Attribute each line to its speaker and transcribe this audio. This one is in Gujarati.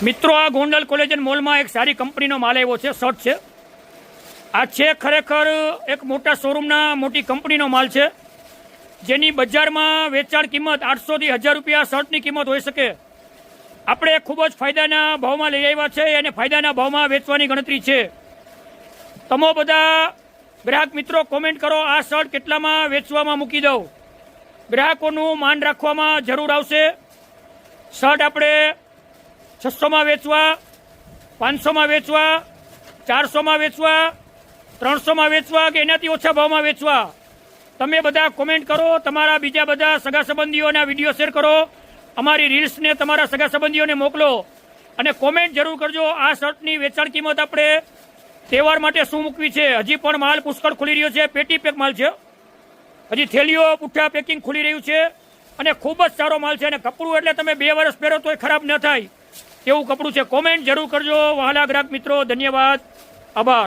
Speaker 1: મિત્રો, આ ગોંડલ કોલેજ મોલમાં એક સારી કંપનીનો માલ આવ્યો છે, શર્ટ છે. આ છે ખરેખર એક મોટા શોરૂમના મોટી કંપનીનો માલ છે, જેની બજારમાં વેચાણ કિંમત 800 થી 1000 રૂપિયા શર્ટની કિંમત હોઈ શકે. આપણે ખૂબ જ ફાયદાના ભાવમાં લઈ આવ્યા છે અને ફાયદાના ભાવમાં વેચવાની ગણતરી છે. તમે બધા ગ્રાહક મિત્રો કોમેન્ટ કરો, આ શર્ટ કેટલામાં વેચવામાં મૂકી દઉં. ગ્રાહકોનું માન રાખવામાં જરૂર આવશે. શર્ટ આપણે 600માં વેચવા, 500માં વેચવા, 400માં વેચવા, 300માં વેચવા કે એનાથી ઓછા ભાવમાં વેચવા, તમે બધા કોમેન્ટ કરો. તમારા બીજા બધા સગા સંબંધીઓને વિડીયો શેર કરો. અમારી રીલ્સને તમારા સગા સંબંધીઓને મોકલો અને કોમેન્ટ જરૂર કરજો. આ શર્ટની વેચાણ કિંમત આપણે તહેવાર માટે શું મૂકવી છે. હજી પણ માલ પુષ્કળ ખુલી રહ્યો છે, પેટી પેક માલ છે. હજી થેલીઓ પુઠ્ઠા પેકિંગ ખુલી રહ્યું છે અને ખૂબ જ સારો માલ છે. અને કપડું એટલે તમે 2 વર્ષ પહેરો તોય ખરાબ ન થાય એવું કપડું છે. કોમેન્ટ જરૂર કરજો વહાલા ગ્રાહક મિત્રો. ધન્યવાદ, આભાર.